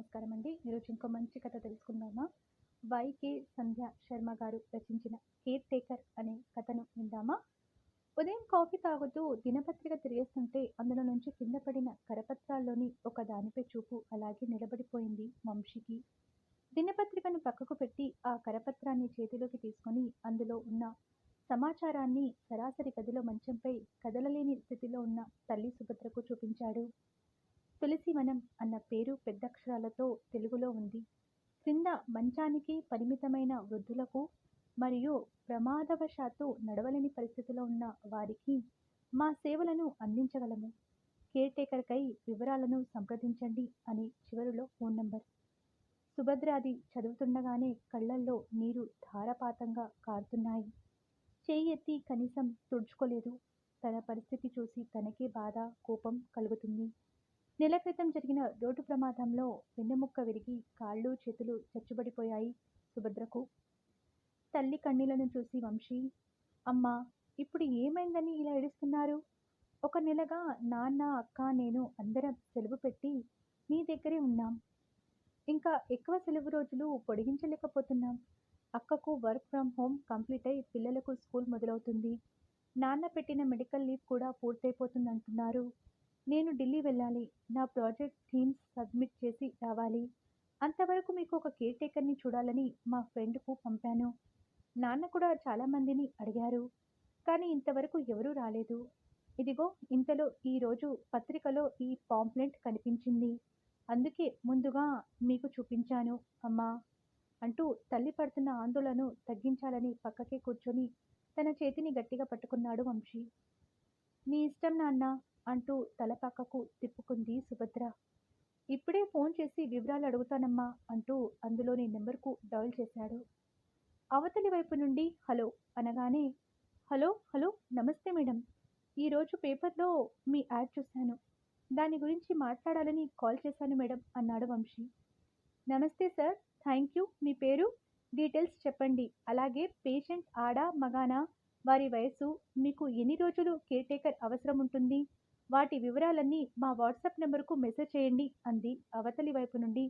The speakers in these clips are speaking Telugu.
నమస్కారం అండి. ఈరోజు ఇంకో మంచి కథ తెలుసుకుందామా? వైకే సంధ్య శర్మ గారు రచించిన 'కేర్ టేకర్' అనే కథను విందామా? ఉదయం కాఫీ తాగుతూ దినపత్రిక తిరిగేస్తుంటే అందులో నుంచి కింద పడిన కరపత్రాల్లోని ఒక దానిపై చూపు అలాగే నిలబడిపోయింది వంశీకి. దినపత్రికను పక్కకు పెట్టి ఆ కరపత్రాన్ని చేతిలోకి తీసుకొని అందులో ఉన్న సమాచారాన్ని సరాసరి గదిలో మంచంపై కదలలేని స్థితిలో ఉన్న తల్లి సుభద్రకు చూపించాడు. తులసివనం అన్న పేరు పెద్దక్షరాలతో తెలుగులో ఉంది. క్రింద మంచానికి పరిమితమైన వృద్ధులకు మరియు ప్రమాదవశాత్తు నడవలేని పరిస్థితిలో ఉన్న వారికి మా సేవలను అందించగలము. కేర్ టేకర్కై వివరాలను సంప్రదించండి అని చివరిలో ఫోన్ నంబర్. సుభద్ర అది చదువుతుండగానే కళ్ళల్లో నీరు ధారాపాతంగా కారుతున్నాయి. చేయి ఎత్తి కనీసం తుడుచుకోలేదు. తన పరిస్థితి చూసి తనకే బాధ, కోపం కలుగుతుంది. నెల క్రితం జరిగిన రోడ్డు ప్రమాదంలో వెన్నెముక్క విరిగి కాళ్ళు చేతులు చచ్చుబడిపోయాయి సుభద్రకు. తల్లి కన్నీళ్లను చూసి వంశీ, అమ్మా, ఇప్పుడు ఏమైందని ఇలా ఏడుస్తున్నారు? ఒక నెలగా నాన్న, అక్క, నేను అందరం సెలవు పెట్టి నీ దగ్గరే ఉన్నాం. ఇంకా ఎక్కువ సెలవు రోజులు పొడిగించలేకపోతున్నాం. అక్కకు వర్క్ ఫ్రమ్ హోమ్ కంప్లీట్ అయి పిల్లలకు స్కూల్ మొదలవుతుంది. నాన్న పెట్టిన మెడికల్ లీవ్ కూడా పూర్తయిపోతుందంటున్నారు. నేను ఢిల్లీ వెళ్ళాలి. నా ప్రాజెక్ట్ థీమ్స్ సబ్మిట్ చేసి రావాలి. అంతవరకు మీకు ఒక కేర్ టేకర్ని చూడాలని మా ఫ్రెండ్కు పంపాను. నాన్న కూడా చాలామందిని అడిగారు. కానీ ఇంతవరకు ఎవరూ రాలేదు. ఇదిగో ఇంతలో ఈరోజు పత్రికలో ఈ పాంప్లెంట్ కనిపించింది. అందుకే ముందుగా మీకు చూపించాను అమ్మా అంటూ తల్లి పడుతున్న ఆందోళనను తగ్గించాలని పక్కకే కూర్చొని తన చేతిని గట్టిగా పట్టుకున్నాడు వంశీ. నీ ఇష్టం నాన్న అంటూ తల పక్కకు తిప్పుకుంది సుభద్ర. ఇప్పుడే ఫోన్ చేసి వివరాలు అడుగుతానమ్మా అంటూ అందులోని నెంబర్కు డయల్ చేశాడు. అవతలి వైపు నుండి హలో అనగానే, హలో హలో నమస్తే మేడం, ఈరోజు పేపర్లో మీ యాడ్ చూశాను. దాని గురించి మాట్లాడాలని కాల్ చేశాను మేడం అన్నాడు వంశీ. నమస్తే సార్, థ్యాంక్ యూ. మీ పేరు, డీటెయిల్స్ చెప్పండి. అలాగే పేషెంట్ ఆడా మగానా, వారి వయసు, మీకు ఎన్ని రోజులు కేర్ టేకర్ అవసరం ఉంటుంది, వాటి వివరాలన్నీ మా వాట్సాప్ నెంబర్కు మెసేజ్ చేయండి అంది అవతలి వైపు నుండి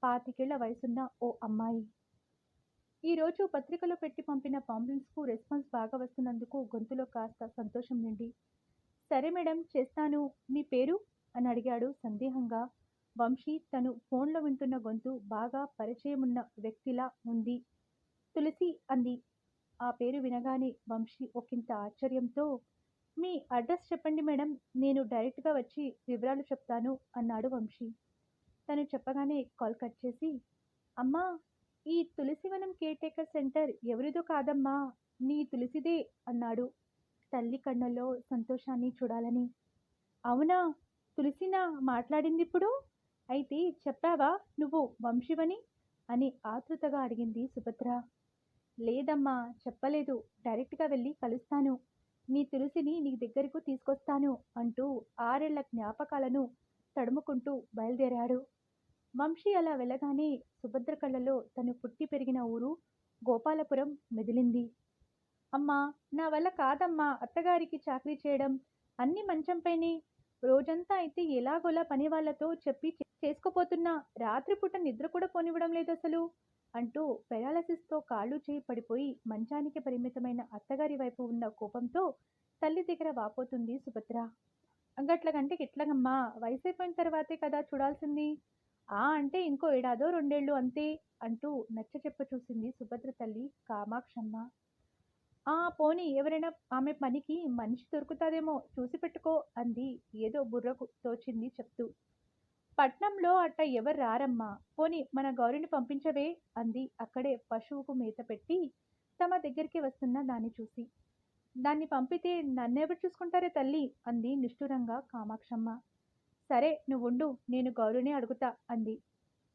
25 వయసున్న ఓ అమ్మాయి. ఈరోజు పత్రికలో పెట్టి పంపిన పాంప్లెంట్స్కు రెస్పాన్స్ బాగా వస్తున్నందుకు గొంతులో కాస్త సంతోషం నిండి, సరే మేడం చేస్తాను. మీ పేరు అని అడిగాడు సందేహంగా. వంశీ తను ఫోన్లో వింటున్న గొంతు బాగా పరిచయమున్న వ్యక్తిలా ఉంది. తులసి అంది. ఆ పేరు వినగానే వంశీ ఒకంత ఆశ్చర్యంతో, మీ అడ్రస్ చెప్పండి మేడం, నేను డైరెక్ట్గా వచ్చి వివరాలు చెప్తాను అన్నాడు వంశీ. తను చెప్పగానే కాల్ కట్ చేసి, అమ్మా, ఈ తులసివనం కేర్ టేకర్ సెంటర్ ఎవరిదో కాదమ్మా, నీ తులసిదే అన్నాడు తల్లి కన్నుల్లో సంతోషాన్ని చూడాలని. అవునా, తులసినా మాట్లాడింది ఇప్పుడు? అయితే చెప్పావా నువ్వు వంశీవని అని ఆతృతగా అడిగింది సుభద్ర. లేదమ్మా, చెప్పలేదు. డైరెక్ట్గా వెళ్ళి కలుస్తాను. నీ తులసిని నీ దగ్గరకు తీసుకొస్తాను అంటూ 6 ఏళ్ల జ్ఞాపకాలను తడుముకుంటూ బయలుదేరాడు. వంశీ అలా వెళ్ళగానే సుభద్ర కళ్ళలో తను పుట్టి పెరిగిన ఊరు గోపాలపురం మెదిలింది. అమ్మా, నా వల్ల కాదమ్మా అత్తగారికి చాకరీ చేయడం. అన్ని మంచంపైనే. రోజంతా అయితే ఎలాగోలా పని వాళ్లతో చెప్పి చేసుకోపోతున్నా. రాత్రిపూట నిద్ర కూడా పోనివ్వడం లేదు అసలు అంటూ పెరాలసిస్తో కాళ్ళు చేయి పడిపోయి మంచానికి పరిమితమైన అత్తగారి వైపు ఉన్న కోపంతో తల్లి దగ్గర వాపోతుంది సుభద్ర. గట్లకంటే గిట్లగమ్మా, వయసైపోయిన తర్వాతే కదా చూడాల్సింది. అంటే ఇంకో ఏడాదో 2 ఏళ్ళు అంతే అంటూ నచ్చ చెప్ప చూసింది సుభద్ర తల్లి కామాక్షమ్మ. పోనీ ఎవరైనా ఆమె పనికి మనిషి దొరుకుతాదేమో చూసి పెట్టుకో అంది ఏదో బుర్రకు తోచింది చెప్తూ. పట్నంలో అట్ట ఎవరు రారమ్మా, పోనీ మన గౌరిని పంపించవే అంది అక్కడే పశువుకు మేత పెట్టి తమ దగ్గరికి వస్తున్న దాన్ని చూసి. దాన్ని పంపితే నన్నెవరు చూసుకుంటారే తల్లి అంది నిష్ఠురంగా కామాక్షమ్మ. సరే నువ్వుండు, నేను గౌరినే అడుగుతా అంది.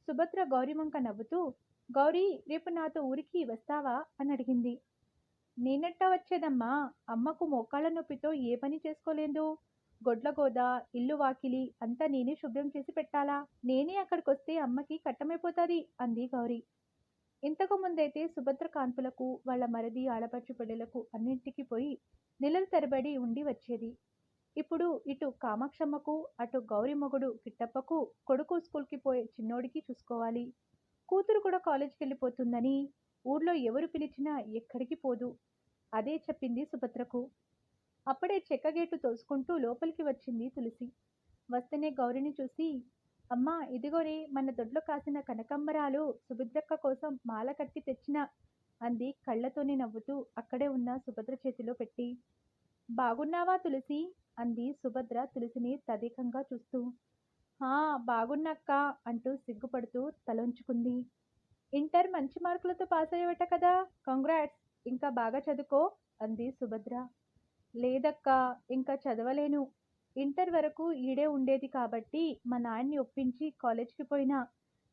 సుభద్ర గౌరి వంక నవ్వుతూ, గౌరీ, రేపు నాతో ఊరికి వస్తావా అని అడిగింది. నేనెట్టా వచ్చేదమ్మా, అమ్మకు మోకాళ్ళ నొప్పితో ఏ పని చేసుకోలేదు. గొడ్లగోద, ఇల్లు వాకిలి అంతా నేనే శుభ్రం చేసి పెట్టాలా? నేనే అక్కడికొస్తే అమ్మకి కట్టమైపోతుంది అంది గౌరి. ఇంతకు ముందైతే సుభద్ర కాన్పులకు, వాళ్ళ మరిది ఆడపడుచు పెళ్లిలకు అన్నింటికి పోయి నెలల తరబడి ఉండి వచ్చేది. ఇప్పుడు ఇటు కామాక్షమ్మకు, అటు గౌరి మొగుడు కిట్టప్పకు, కొడుకు స్కూల్‌కి పోయే చిన్నోడికి చూసుకోవాలి. కూతురు కూడా కాలేజ్‌కెళ్ళిపోతుందని, ఊర్లో ఎవరు పిలిచినా ఎక్కడికి పోదు. అదే చెప్పింది సుభద్రకు. అప్పుడే చెక్క గేటు తోసుకుంటూ లోపలికి వచ్చింది తులసి. వస్తేనే గౌరిని చూసి, అమ్మా ఇదిగోనే మన దొడ్లో కాసిన కనకంబరాలు సుభద్రక్క కోసం మాల కట్టి తెచ్చిన అంది కళ్ళతోనే నవ్వుతూ అక్కడే ఉన్న సుభద్ర చేతిలో పెట్టి. బాగున్నావా తులసి? అంది సుభద్ర తులసిని తదేకంగా చూస్తూ. ఆ బాగున్నక్క అంటూ సిగ్గుపడుతూ తలొంచుకుంది. ఇంటర్ మంచి మార్కులతో పాస్ అయ్యావట కదా, కంగ్రాట్స్. ఇంకా బాగా చదువుకో అంది సుభద్ర. లేదక్కా, ఇంకా చదవలేను. ఇంటర్ వరకు ఈడే ఉండేది కాబట్టి మా నాన్నని ఒప్పించి కాలేజ్‌కి పోయినా.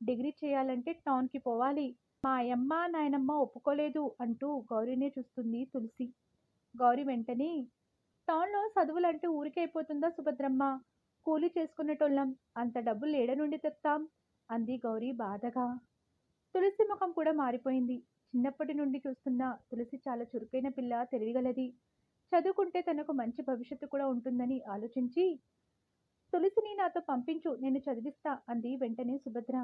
డిగ్రీ చేయాలంటే టౌన్‌కి పోవాలి. మా యమ్మ, నాయనమ్మ ఒప్పుకోలేదు అంటూ గౌరినే చూస్తుంది తులసి. గౌరి వెంటనే, టౌన్‌లో చదువులంటే ఊరికే అయిపోతుందా సుభద్రమ్మ? కూలీ చేసుకునేటోళ్ళం. అంత డబ్బులు ఏడ నుండి తెత్తాం? అంది గౌరి బాధగా. తులసి ముఖం కూడా మారిపోయింది. చిన్నప్పటి నుండి చూస్తున్న తులసి చాలా చురుకైన పిల్ల, తెలివిగలది. చదువుకుంటే తనకు మంచి భవిష్యత్తు కూడా ఉంటుందని ఆలోచించి, తులసిని నాతో పంపించు, నేను చదివిస్తా అంది వెంటనే సుభద్ర.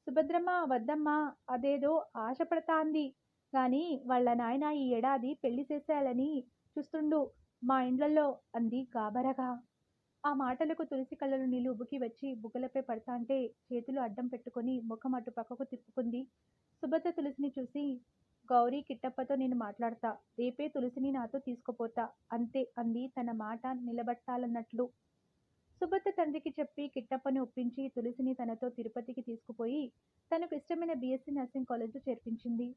సుభద్రమ్మ వద్దమ్మా, అదేదో ఆశపడతాంది గాని వాళ్ళ నాయన ఈ ఏడాది పెళ్లి చేసేయాలని చూస్తుండు మా ఇండ్లలో అంది గాబరగా. ఆ మాటలకు తులసి కళ్ళలో నీళ్లు ఉబుకి వచ్చి బుగ్గలపై పడతాంటే చేతులు అడ్డం పెట్టుకొని ముఖం అటు పక్కకు తిప్పుకుంది. సుభద్ర తులసిని చూసి, గౌరీ కిట్టప్పతో నేను మాట్లాడతా. రేపే తులసిని నాతో తీసుకుపోతా. అంతే అంది తన మాట నిలబట్టాలన్నట్లు. సుభద్ర తండ్రికి చెప్పి కిట్టప్పని ఒప్పించి తులసిని తనతో తిరుపతికి తీసుకుపోయి తనకు ఇష్టమైన బీఎస్సీ నర్సింగ్ కాలేజ్లో చేర్పించింది.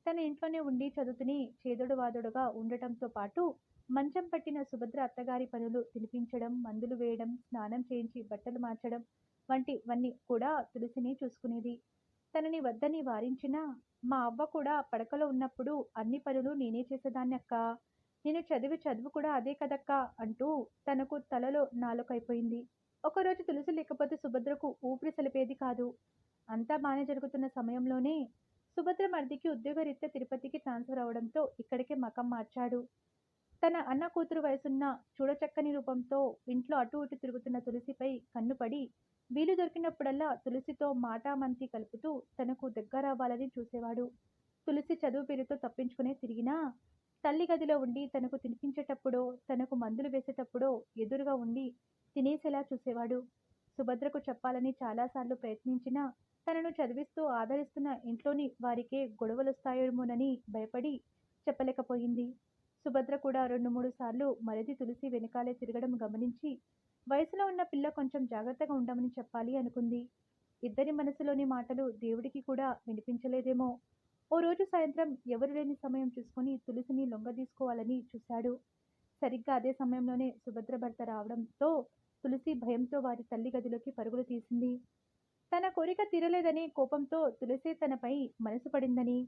తన ఇంట్లోనే ఉండి చదువుతుని చేదోడు వాదోడుగా ఉండటంతో పాటు మంచం పట్టిన సుభద్ర అత్తగారి పనులు తినిపించడం, మందులు వేయడం, స్నానం చేయించి బట్టలు మార్చడం వంటివన్నీ కూడా తులసిని చూసుకునేది. తనని వద్దని వారించినా, మా అవ్వ కూడా పడకలో ఉన్నప్పుడు అన్ని పనులు నేనే చేసేదాన్ని అక్క. నేను చదివి చదువు కూడా అదే కదక్కా అంటూ తనకు తలలో నాలుకైపోయింది. ఒకరోజు తులసి లేకపోతే సుభద్రకు ఊపిరి సలిపేది కాదు. అంతా బానే జరుగుతున్న సమయంలోనే సుభద్ర మరిదికి ఉద్యోగరీత్యా తిరుపతికి ట్రాన్స్ఫర్ అవడంతో ఇక్కడికే మకం మార్చాడు. తన అన్న కూతురు వయసున్న చూడచక్కని రూపంతో ఇంట్లో అటూ ఇటూ తిరుగుతున్న తులసిపై కన్నుపడి వీలు దొరికినప్పుడల్లా తులసితో మాటామంతి కలుపుతూ తనకు దగ్గరవ్వాలని చూసేవాడు. తులసి చదువు పేరుతో తప్పించుకునే తిరిగినా తల్లి గదిలో ఉండి తనకు తినిపించేటప్పుడో, తనకు మందులు వేసేటప్పుడో ఎదురుగా ఉండి తినేసేలా చూసేవాడు. సుభద్రకు చెప్పాలని చాలాసార్లు ప్రయత్నించినా తనను చదివిస్తూ ఆదరిస్తున్న ఇంట్లోని వారికే గొడవలొస్తాయేమోనని భయపడి చెప్పలేకపోయింది. సుభద్ర కూడా 2, 3 సార్లు మరిది తులసి వెనకాలే తిరగడం గమనించి వయసులో ఉన్న పిల్ల కొంచెం జాగ్రత్తగా ఉండమని చెప్పాలి అనుకుంది. ఇద్దరి మనసులోని మాటలు దేవుడికి కూడా వినిపించలేదేమో. ఓ రోజు సాయంత్రం ఎవరు లేని సమయం చూసుకుని తులసిని లొంగదీసుకోవాలని చూశాడు. సరిగ్గా అదే సమయంలోనే సుభద్ర భర్త రావడంతో తులసి భయంతో వారి తల్లి గదిలోకి పరుగులు తీసింది. తన కోరిక తీరలేదని కోపంతో తులసి తనపై మనసు పడిందని,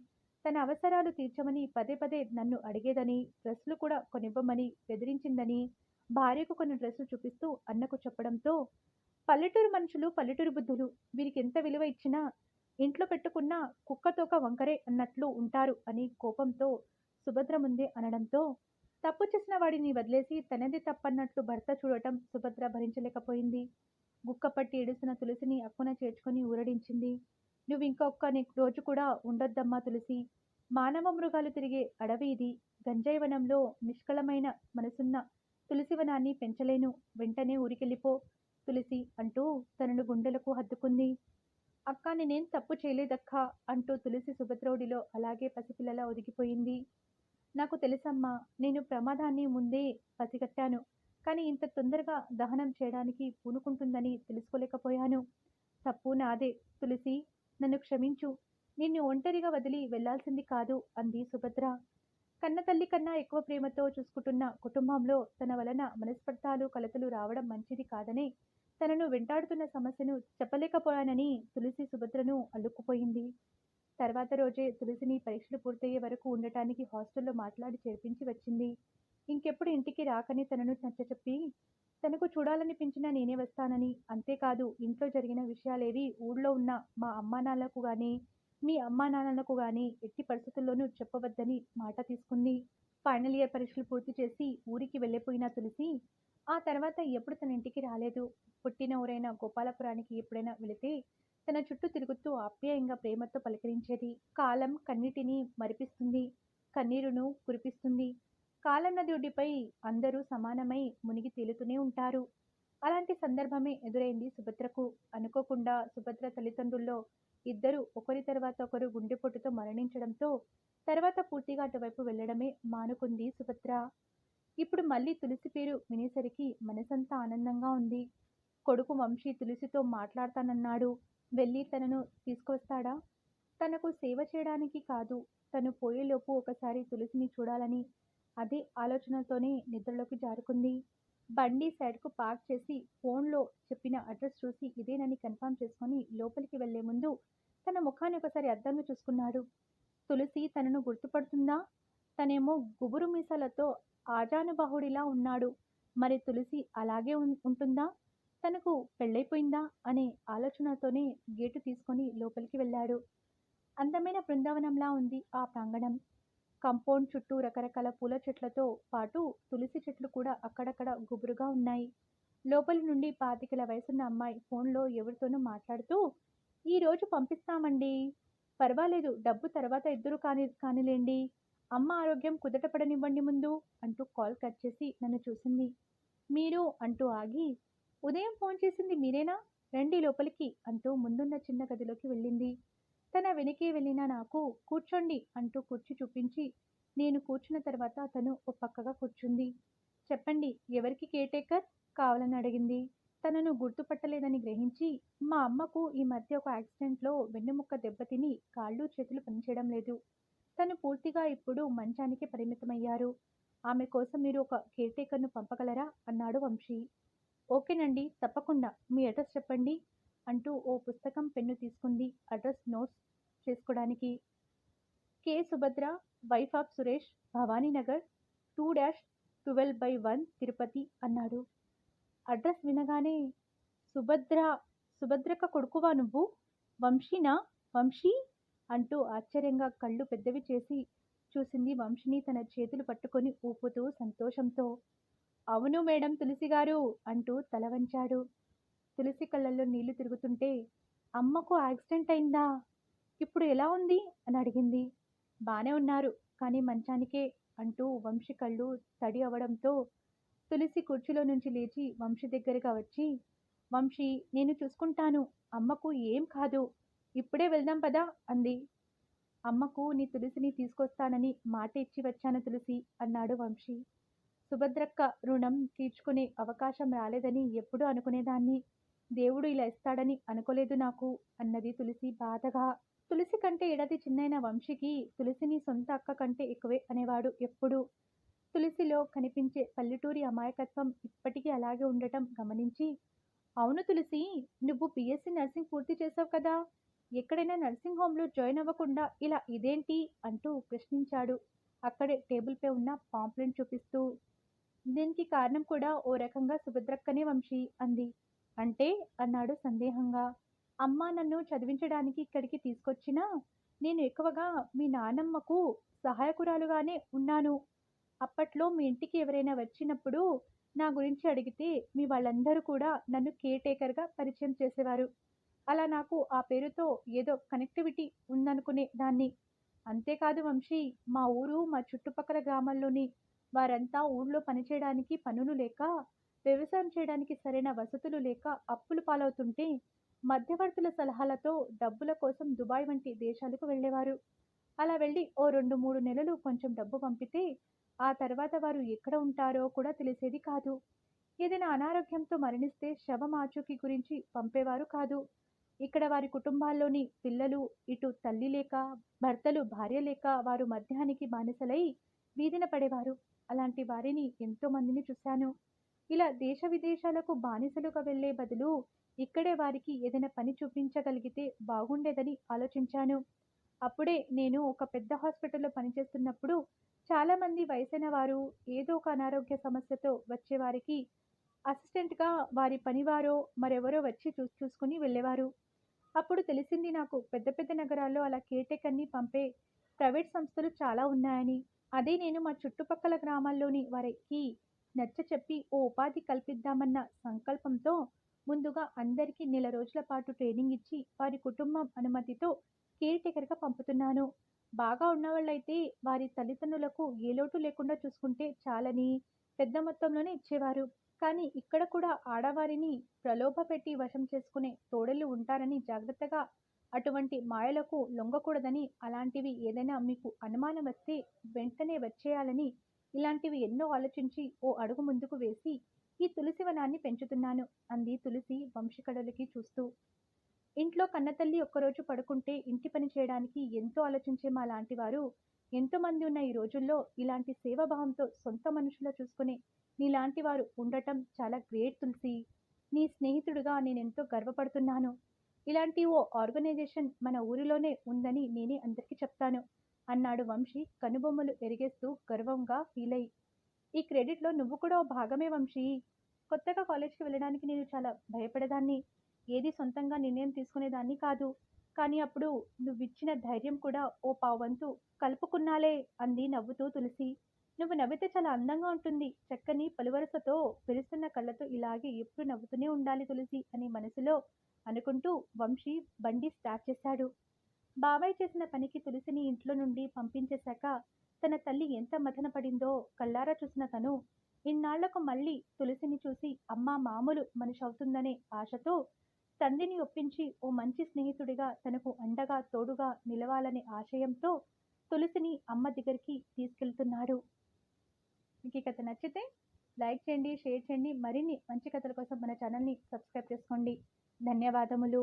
తన అవసరాలు తీర్చమని పదే పదే నన్ను అడిగేదని, డ్రెస్సులు కూడా కొనివ్వమని బెదిరించిందని భార్యకు కొన్ని డ్రెస్సులు చూపిస్తూ అన్నకు చెప్పడంతో, పల్లెటూరు మనుషులు పల్లెటూరు బుద్ధులు, వీరికి ఎంత విలువ ఇచ్చినా ఇంట్లో పెట్టుకున్న కుక్కతోక వంకరే అన్నట్లు ఉంటారు అని కోపంతో సుభద్ర ముందే అనడంతో, తప్పు చేసిన వాడిని వదిలేసి తనది తప్పన్నట్లు భర్త చూడటం సుభద్ర భరించలేకపోయింది. గుక్కపట్టి ఏడుస్తున్న తులసిని అక్కున చేర్చుకొని ఊరడించింది. నువ్వింకొక్క రోజు కూడా ఉండొద్దమ్మా తులసి. మానవ మృగాలు తిరిగే అడవి ఇది. గంజాయి వనంలో నిష్కలమైన మనసున్న తులసివనాన్ని పెంచలేను. వెంటనే ఊరికెళ్ళిపో తులసి అంటూ తనను గుండెలకు హత్తుకుంది. అక్కా నేనేం తప్పు చేయలేదక్కా అంటూ తులసి సుభద్రోడిలో అలాగే పసిపిల్లలా ఒదిగిపోయింది. నాకు తెలుసమ్మా, నేను ప్రమాదాన్ని ముందే పసిగట్టాను. కానీ ఇంత తొందరగా దహనం చేయడానికి పూనుకుంటుందని తెలుసుకోలేకపోయాను. తప్పు నాదే. తులసి, నన్ను క్షమించు. నిన్ను ఒంటరిగా వదిలి వెళ్లాల్సింది కాదు అంది సుభద్ర. కన్నతల్లి కన్నా ఎక్కువ ప్రేమతో చూసుకుంటున్న కుటుంబంలో తన వలన మనస్పర్ధాలు, కలతలు రావడం మంచిది కాదనే తనను వెంటాడుతున్న సమస్యను చెప్పలేకపోయానని తులసి సుభద్రను అల్లుకుపోయింది. తర్వాత రోజే తులసిని పరీక్షలు పూర్తయ్యే వరకు ఉండటానికి హాస్టల్లో మాట్లాడి చేర్పించి వచ్చింది. ఇంకెప్పుడు ఇంటికి రాకని తనను నచ్చచెప్పి, తనకు చూడాలనిపించినా నేనే వస్తానని, అంతేకాదు ఇంట్లో జరిగిన విషయాలేవి ఊళ్ళో ఉన్న మా అమ్మానాన్నలకు గానీ, మీ అమ్మానాన్నలకు గానీ ఎట్టి పరిస్థితుల్లోనూ చెప్పవద్దని మాట తీసుకుంది. ఫైనల్ ఇయర్ పరీక్షలు పూర్తి చేసి ఊరికి వెళ్ళిపోయిన తులసి ఆ తర్వాత ఎప్పుడు తన ఇంటికి రాలేదు. పుట్టిన ఊరైన గోపాలపురానికి ఎప్పుడైనా వెళితే తన చుట్టూ తిరుగుతూ ఆప్యాయంగా ప్రేమతో పలకరించేది. కాలం కన్నిటిని మరిపిస్తుంది. కన్నీరును కురిపిస్తుంది. కాలం నది ఒడ్డుపై అందరూ సమానమై మునిగి తేలుతూనే ఉంటారు. అలాంటి సందర్భమే ఎదురైంది సుభద్రకు. అనుకోకుండా సుభద్ర తల్లిదండ్రుల్లో ఇద్దరు ఒకరి తర్వాత ఒకరు గుండెపోటుతో మరణించడంతో తర్వాత పూర్తిగా అటువైపు వెళ్ళడమే మానుకుంది సుభద్ర. ఇప్పుడు మళ్ళీ తులసి పేరు వినేసరికి మనసంతా ఆనందంగా ఉంది. కొడుకు వంశీ తులసితో మాట్లాడతానన్నాడు. వెళ్ళి తనను తీసుకొస్తాడా? తనకు సేవ చేయడానికి కాదు, తను పోయేలోపు ఒకసారి తులసిని చూడాలని. అదే ఆలోచనతోనే నిద్రలోకి జారుకుంది. బండి సైడ్కు పార్క్ చేసి ఫోన్లో చెప్పిన అడ్రస్ చూసి ఇదేనని కన్ఫర్మ్ చేసుకొని లోపలికి వెళ్లే ముందు తన ముఖాన్ని ఒకసారి అద్దంలో చూసుకున్నాడు. తులసి తనను గుర్తుపడుతుందా? తనేమో గుబురు మీసాలతో ఆజానుబాహుడిలా ఉన్నాడు. మరి తులసి అలాగే ఉంటుందా? తనకు పెళ్ళైపోయిందా అనే ఆలోచనతోనే గేటు తీసుకొని లోపలికి వెళ్ళాడు. అందమైన బృందావనంలా ఉంది ఆ ప్రాంగణం. కాంపౌండ్ చుట్టూ రకరకాల పూల చెట్లతో పాటు తులసి చెట్లు కూడా అక్కడక్కడ గుబురుగా ఉన్నాయి. లోపలి నుండి 25 వయసున్న అమ్మాయి ఫోన్లో ఎవరితోనో మాట్లాడుతూ, "ఈ రోజు పంపిస్తామండి. పర్వాలేదు, డబ్బు తర్వాత ఇద్దరు కానిలేండి. అమ్మ ఆరోగ్యం కుదుట పడనివ్వండి ముందు" అంటూ కాల్ కట్ చేసి నన్ను చూసింది. "మీరు" అంటూ ఆగి, "ఉదయం ఫోన్ చేసింది మీరేనా? రండి లోపలికి" అంటూ ముందున్న చిన్న గదిలోకి వెళ్ళింది. తన వెనకే వెళ్ళిన నాకు "కూర్చోండి" అంటూ కుర్చీ చూపించి నేను కూర్చున్న తర్వాత తను ఓ పక్కగా కూర్చుంది. "చెప్పండి, ఎవరికి కేర్ టేకర్ కావాలని అడిగింది." తనను గుర్తుపట్టలేదని గ్రహించి, "మా అమ్మకు ఈ మధ్య ఒక యాక్సిడెంట్లో వెన్నెముక్క దెబ్బతిని కాళ్ళు చేతులు పనిచేయడం లేదు. తను పూర్తిగా ఇప్పుడు మంచానికి పరిమితమయ్యారు. ఆమె కోసం మీరు ఒక కేర్ టేకర్‌ను పంపగలరా?" అన్నాడు వంశీ. "ఓకేనండి, తప్పకుండా. మీ అడ్రస్ చెప్పండి" అంటూ ఓ పుస్తకం, పెన్ను తీసుకుంది అడ్రస్ నోట్స్ చేసుకోడానికి. "K. Subhadra, wife of Suresh, Bhavaninagar 2-12/1 Tirupati" అన్నాడు. అడ్రస్ వినగానే "సుభద్ర, సుభద్రక్క కొడుకువా నువ్వు? వంశీనా? వంశీ?" అంటూ ఆశ్చర్యంగా కళ్ళు పెద్దవి చేసి చూసింది వంశీని తన చేతులు పట్టుకొని ఊపుతూ సంతోషంతో. "అవును మేడం తులసిగారు" అంటూ తల వంచాడు. తులసి కళ్ళల్లో నీళ్లు తిరుగుతుంటే, "అమ్మకు యాక్సిడెంట్ అయిందా? ఇప్పుడు ఎలా ఉంది?" అని అడిగింది. "బానే ఉన్నారు, కానీ మంచానికే" అంటూ వంశీ కళ్ళు తడి అవడంతో తులసి కుర్చీలో నుంచి లేచి వంశీ దగ్గరగా వచ్చి, "వంశీ, నేను చూసుకుంటాను. అమ్మకు ఏం కాదు. ఇప్పుడే వెళ్దాం పదా" అంది. "అమ్మకు నీ తులసిని తీసుకొస్తానని మాట ఇచ్చి వచ్చాను తులసి" అన్నాడు వంశీ. "సుభద్రక్క రుణం తీర్చుకునే అవకాశం రాలేదని ఎప్పుడూ అనుకునేదాన్ని. దేవుడు ఇలా ఇస్తాడని అనుకోలేదు నాకు" అన్నది తులసి బాధగా. తులసి కంటే ఏడాది చిన్నైన వంశీకి తులసిని సొంత అక్క కంటే ఎక్కువే అనేవాడు ఎప్పుడూ. తులసిలో కనిపించే పల్లెటూరి అమాయకత్వం ఇప్పటికీ అలాగే ఉండటం గమనించి, "అవును తులసి, నువ్వు బీఎస్సీ నర్సింగ్ పూర్తి చేసావు కదా! ఎక్కడైనా నర్సింగ్ హోమ్‌లో జాయిన్ అవ్వకుండా ఇలా ఇదేంటి?" అంటూ ప్రశ్నించాడు అక్కడే టేబుల్‌పై ఉన్న పాంప్లెట్ చూపిస్తూ. "దీనికి కారణం కూడా ఓ రకంగా సుభద్రక్కనే వంశీ" అంది. "అంటే?" అన్నాడు సందేహంగా. "అమ్మ నన్ను చదివించడానికి ఇక్కడికి తీసుకొచ్చినా, నేను ఎక్కువగా మీ నానమ్మకు సహాయకురాలుగానే ఉన్నాను. అప్పట్లో మీ ఇంటికి ఎవరైనా వచ్చినప్పుడు నా గురించి అడిగితే మీ వాళ్ళందరూ కూడా నన్ను కేర్ టేకర్‌గా పరిచయం చేసేవారు. అలా నాకు ఆ పేరుతో ఏదో కనెక్టివిటీ ఉందనుకునే దాన్ని. అంతేకాదు వంశీ, మా ఊరు, మా చుట్టుపక్కల గ్రామాల్లోని వారంతా ఊళ్ళో పనిచేయడానికి పనులు లేక, వ్యవసాయం చేయడానికి సరైన వసతులు లేక అప్పుల పాలవుతుంటే, మధ్యవర్తుల సలహాలతో డబ్బుల కోసం దుబాయ్ వంటి దేశాలకు వెళ్ళేవారు. అలా వెళ్ళి ఓ 2, 3 నెలలు కొంచెం డబ్బు పంపితే, ఆ తర్వాత వారు ఎక్కడ ఉంటారో కూడా తెలిసేది కాదు. ఏదైనా అనారోగ్యంతో మరణిస్తే శవం ఆచూకీ గురించి పంపేవారు కాదు. ఇక్కడ వారి కుటుంబాల్లోని పిల్లలు ఇటు తల్లి లేక, భర్తలు భార్య లేక వారు మద్యానికి బానిసలై వీధిన పడేవారు. అలాంటి వారిని ఎంతో మందిని చూశాను. ఇలా దేశ విదేశాలకు బానిసలుగా వెళ్ళే బదులు ఇక్కడే వారికి ఏదైనా పని చూపించగలిగితే బాగుండేదని ఆలోచించాను. అప్పుడే నేను ఒక పెద్ద హాస్పిటల్‌లో పనిచేస్తున్నప్పుడు చాలామంది వయసైన వారు ఏదో ఒక అనారోగ్య సమస్యతో వచ్చేవారికి అసిస్టెంట్‌గా వారి పనివారో మరెవరో వచ్చి చూసుకొని వెళ్ళేవారు. అప్పుడు తెలిసింది నాకు, పెద్ద పెద్ద నగరాల్లో అలా కేర్ టేకర్‌ని పంపే ప్రైవేట్ సంస్థలు చాలా ఉన్నాయని. అదే నేను మా చుట్టుపక్కల గ్రామాల్లోని వారికి నచ్చచెప్పి ఓ ఉపాధి కల్పిద్దామన్న సంకల్పంతో ముందుగా అందరికీ నెల రోజుల పాటు ట్రైనింగ్ ఇచ్చి వారి కుటుంబం అనుమతితో కేర్ టేకర్గా పంపుతున్నాను. బాగా ఉన్నవాళ్ళైతే వారి తల్లిదండ్రులకు ఏ లోటు లేకుండా చూసుకుంటే చాలని పెద్ద మొత్తంలోనే ఇచ్చేవారు. కానీ ఇక్కడ కూడా ఆడవారిని ప్రలోభపెట్టి వశం చేసుకునే తోడేళ్ళు ఉంటారని జాగ్రత్తగా అటువంటి మాయలకు లొంగకూడదని, అలాంటివి ఏదైనా మీకు అనుమానం వస్తే వెంటనే వచ్చేయాలని, ఇలాంటివి ఎన్నో ఆలోచించి ఓ అడుగు ముందుకు వేసి ఈ తులసి వనాన్ని పెంచుతున్నాను అంది తులసి వంశీకడలికి చూస్తూ. ఇంట్లో కన్నతల్లి ఒక్కరోజు పడుకుంటే ఇంటి పని చేయడానికి ఎంతో ఆలోచించే మా లాంటి వారు ఎంతోమంది ఉన్న ఈ రోజుల్లో ఇలాంటి సేవాభావంతో సొంత మనుషులా చూసుకునే నీలాంటి వారు ఉండటం చాలా గ్రేట్ తులసి. నీ స్నేహితుడిగా నేనెంతో గర్వపడుతున్నాను. ఇలాంటి ఓ ఆర్గనైజేషన్ మన ఊరిలోనే ఉందని నేనే అందరికీ చెప్తాను అన్నాడు వంశీ కనుబొమ్మలు ఎరిగేస్తూ గర్వంగా ఫీలై. ఈ క్రెడిట్‌లో నువ్వు కూడా ఓ భాగమే వంశీ. కొత్తగా కాలేజ్‌కి వెళ్ళడానికి నేను చాలా భయపడేదాన్ని. ఏది సొంతంగా నిర్ణయం తీసుకునేదాన్ని కాదు. కానీ అప్పుడు నువ్విచ్చిన ధైర్యం కూడా ఓ పావువంతు కలుపుకున్నాలే అంది నవ్వుతూ తులసి. నువ్వు నవ్వితే చాలా అందంగా ఉంటుంది. చక్కని పలువరసతో మెరుస్తున్న కళ్ళతో ఇలాగే ఎప్పుడూ నవ్వుతూనే ఉండాలి తులసి అని మనసులో అనుకుంటూ వంశీ బండి స్టార్ట్ చేశాడు. బాబాయ్ చేసిన పనికి తులసిని ఇంట్లో నుండి పంపించేశాక తన తల్లి ఎంత మథనపడిందో కళ్ళారా చూసిన తను ఇన్నాళ్లకు మళ్ళీ తులసిని చూసి అమ్మ మామూలు మనిషి అవుతుందనే ఆశతో తండ్రిని ఒప్పించి ఓ మంచి స్నేహితుడిగా తనకు అండగా తోడుగా నిలవాలనే ఆశయంతో తులసిని అమ్మ దగ్గరికి తీసుకెళ్తున్నాడు. మీకు ఈ కథ నచ్చితే లైక్ చేయండి, షేర్ చేయండి. మరిన్ని మంచి కథల కోసం మన ఛానల్ని సబ్స్క్రైబ్ చేసుకోండి. ధన్యవాదములు.